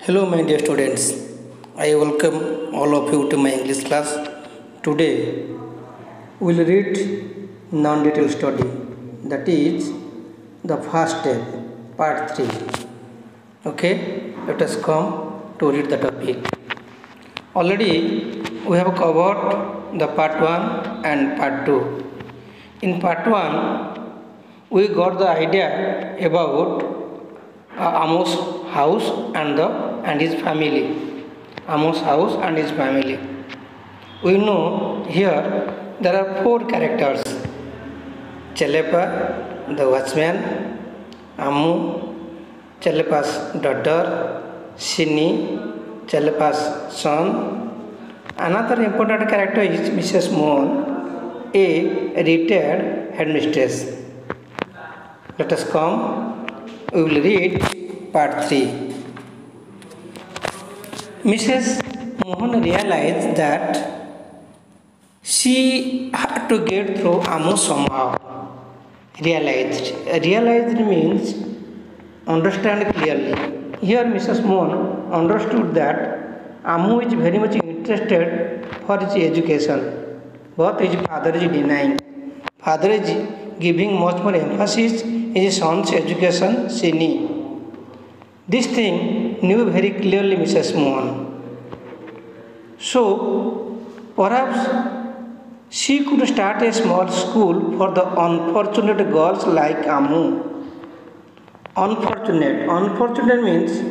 Hello, my dear students. I welcome all of you to my English class. Today, we will read non-detailed study, that is the first step, part 3. Okay, let us come to read the topic. Already, we have covered the part 1 and part 2. In part 1, we got the idea about Amos' house and his family. Amos' house and his family. We know here there are 4 characters: Chelepa, the watchman; Amu, Chelepa's daughter; Sini, Chelepa's son. Another important character is Mrs. Mohan, a retired headmistress. Let us come. We will read part 3. Mrs. Mohan realized that she had to get through Amu somehow. Realized means understand clearly. Here Mrs. Mohan understood that Amu is very much interested for his education, but his father is denying. Father is giving much more emphasis in his son's education, Sini. This thing knew very clearly Mrs. Mohan. So, perhaps she could start a small school for the unfortunate girls like Amu. Unfortunate means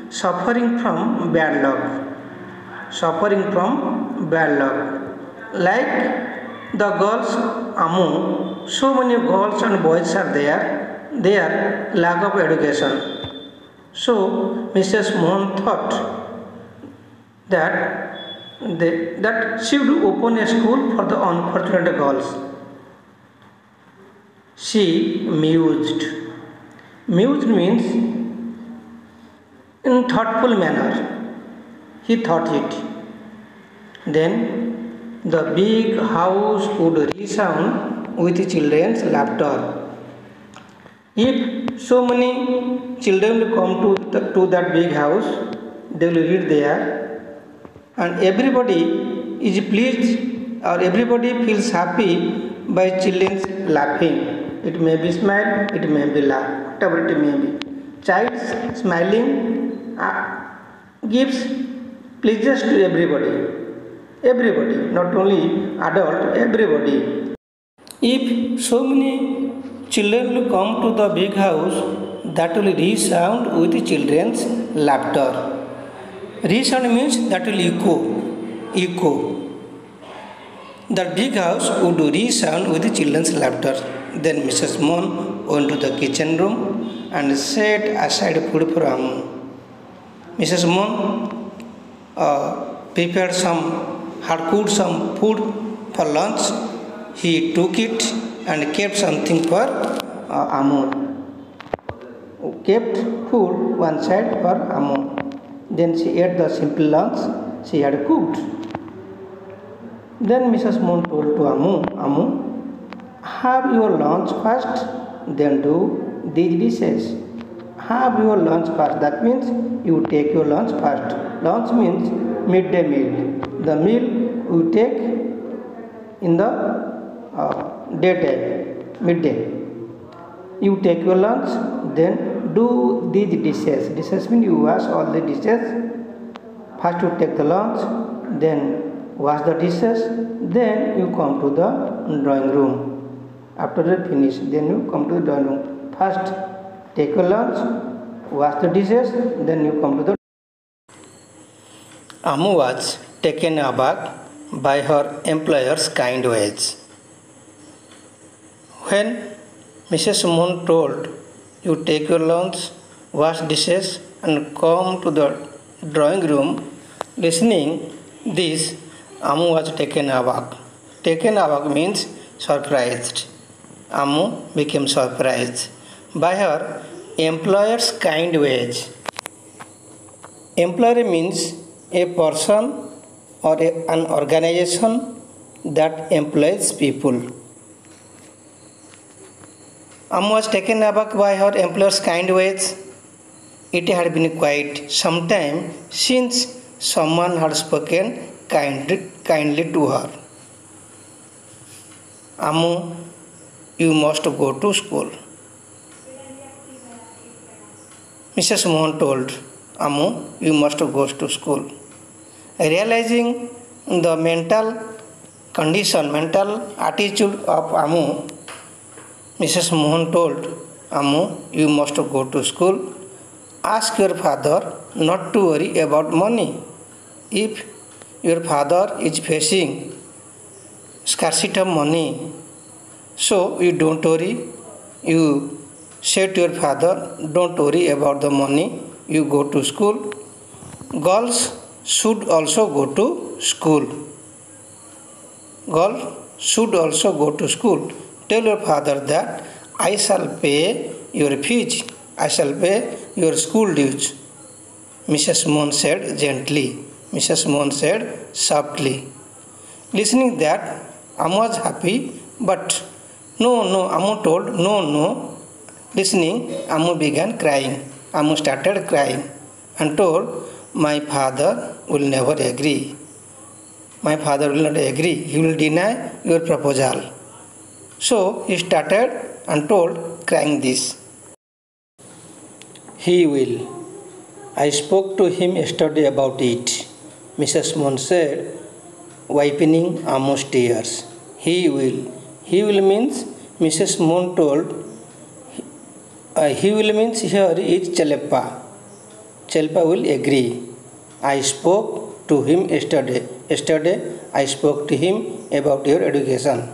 suffering from bad luck. Like the girls Amu, so many girls and boys are there. Their lack of education. So Mrs. Mohan thought that she would open a school for the unfortunate girls. She mused. Mused means in thoughtful manner. He thought it. Then the big house would resound with children's laughter. If so many children will come to that big house, they will read there, and everybody is pleased or everybody feels happy by children's laughing. It may be smile, it may be laugh, whatever it may be. Child smiling gives pleasures to everybody, not only adult, everybody. If so many children will come to the big house, that will resound with children's laughter. Resound means that will echo. The big house would resound with children's laughter. Then Mrs. Mohan went to the kitchen room and set aside food for Amu. Mrs. Mohan had cooked some food for lunch. He took it and kept something for Amu. Kept food one side for Amu. Then she ate the simple lunch she had cooked. Then Mrs. Mohan told to Amu, have your lunch first, then do these dishes. Have your lunch first. That means you take your lunch first. Lunch means midday meal. The meal you take in the daytime, midday. You take your lunch, then do these dishes. Dishes means you wash all the dishes. First you take the lunch, then wash the dishes, then you come to the drawing room. After you finish, then you come to the drawing room. First take your lunch, wash the dishes, then you come to the. Amu was taken aback by her employer's kind ways. When Mrs. Mohan told, you take your lunch, wash dishes and come to the drawing room, listening this, Amu was taken aback. Taken aback means surprised. Amu became surprised by her employer's kind ways. Employer means a person or an organization that employs people. Amu was taken aback by her employer's kind ways. It had been quite some time since someone had spoken kindly to her. Amu, you must go to school, Mrs. Mohan told. Amu, you must go to school. Realizing the mental attitude of Amu, Mrs. Mohan told, Amu, you must go to school. Ask your father not to worry about money. If your father is facing scarcity of money, so you don't worry. You say to your father, don't worry about the money. You go to school. Girls should also go to school. Girls should also go to school. Tell your father that I shall pay your fees. I shall pay your school dues. Mrs. Mohan said gently. Mrs. Mohan said softly. Listening that, Amu was happy, but no, Amu told, no. Listening, Amu began crying. Amu started crying and told, my father will never agree. My father will not agree. He will deny your proposal. So he started and told, crying this. He will. I spoke to him yesterday about it, Mrs. Mohan said, wiping Amu's tears. He will. He will means, Mrs. Mohan told, he will means here is Chalpa. Chalpa will agree. I spoke to him yesterday. Yesterday I spoke to him about your education,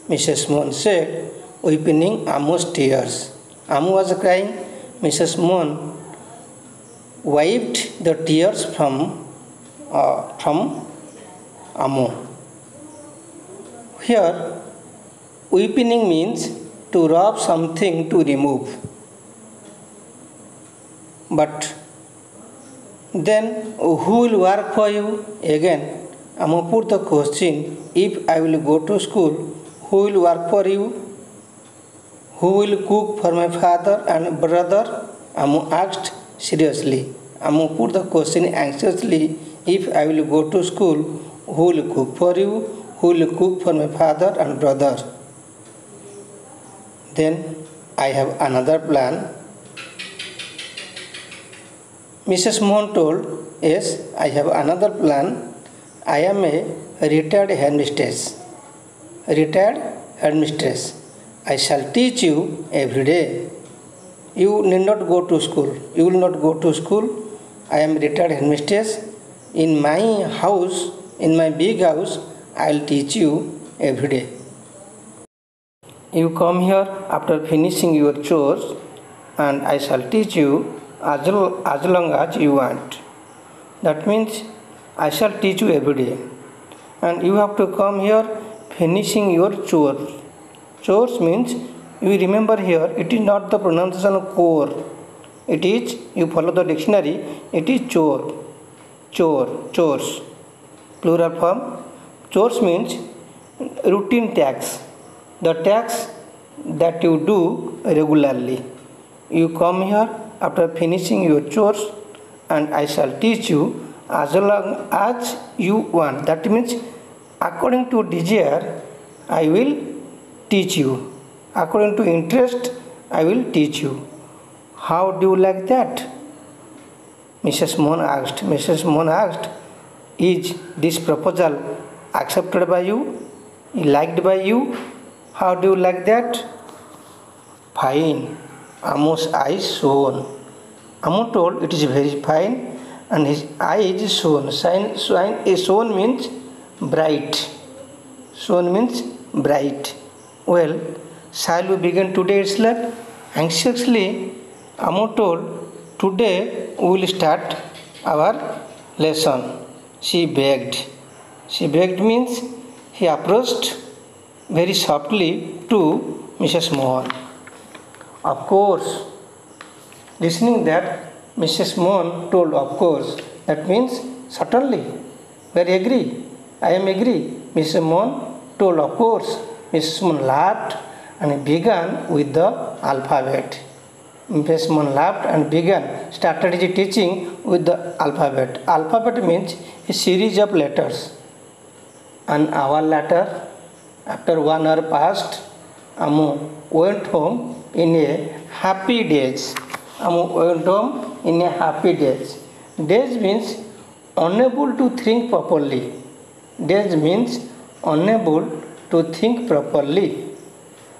Mrs. Mohan said, wiping Amu's tears. Amu was crying. Mrs. Mohan wiped the tears from Amu. Here, weeping means to rub something to remove. But then who will work for you? Again, Amu put the question, if I will go to school, who will work for you? Who will cook for my father and brother? Amu asked seriously. Amu put the question anxiously, if I will go to school, who will cook for you? Who will cook for my father and brother? Then I have another plan. Mrs. Mohan told, yes, I have another plan. I am a retired headmistress. I shall teach you every day. You need not go to school. You will not go to school. I am retired headmistress. In my house, in my big house, I will teach you every day. You come here after finishing your chores and I shall teach you as long as you want. That means I shall teach you every day. And you have to come here finishing your chores. Chores means, you remember here, it is not the pronunciation of core. It is, you follow the dictionary, it is chore. Chores. Plural form. Chores means routine tasks. The tasks that you do regularly. You come here after finishing your chores and I shall teach you as long as you want. That means according to desire, I will teach you. According to interest, I will teach you. How do you like that? Mrs. Mohan asked, is this proposal accepted by you? Liked by you? How do you like that? Fine. Amu's eyes shone. Amu told, it is very fine, and his eyes shone. Shone means bright. Shone means bright. Well, shall we begin today's lab? Anxiously, Amu told, today we will start our lesson. She begged. She begged means he approached very softly to Mrs. Mohan. Of course. Listening that, Mrs. Mohan told, of course. That means certainly. Very agree. I am agree. Mrs. Mohan told, of course. Mrs. Mohan laughed and began with the alphabet. Mrs. Mon laughed and started his teaching with the alphabet. Alphabet means a series of letters. An hour later, after 1 hour passed, Amu went home in a happy days. Amu went home in a happy days. Days means unable to think properly. Days means unable to think properly.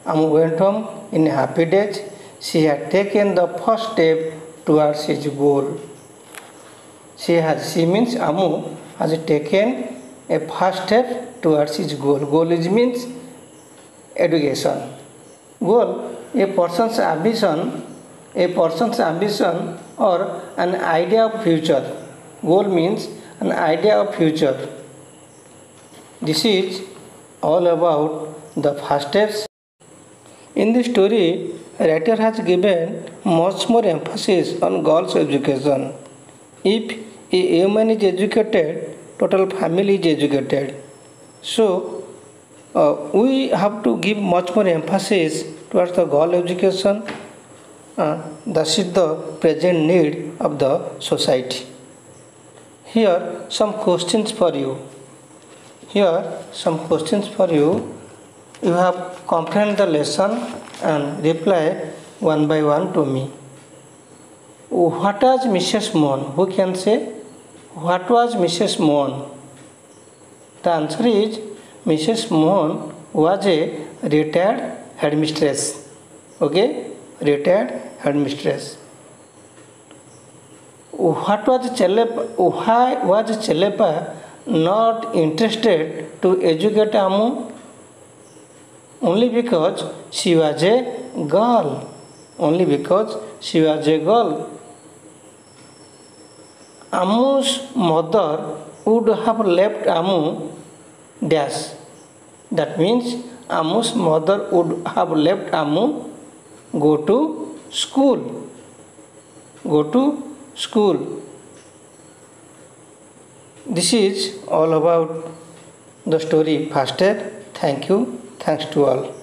Amu went home in a happy days. She had taken the first step towards his goal. She means Amu has taken a first step towards his goal. Goal is means education. Goal, a person's ambition or an idea of future. Goal means an idea of future. This is all about the first steps. In the story, writer has given much more emphasis on girls' education. If a woman is educated, total family is educated. So, we have to give much more emphasis towards the girl education. That is the present need of the society. Here some questions for you. You have comprehend the lesson and reply one by one to me. What was Mrs. Mon? Who can say? What was Mrs. Mon? The answer is Mrs. Mon was a retired headmistress. Okay? Retired headmistress. Why was Chelepa not interested to educate Amu? Only because she was a girl. Amu's mother would have left Amu dash. That means Amu's mother would have left Amu go to school. This is all about the story first step. Thank you. Thanks to all.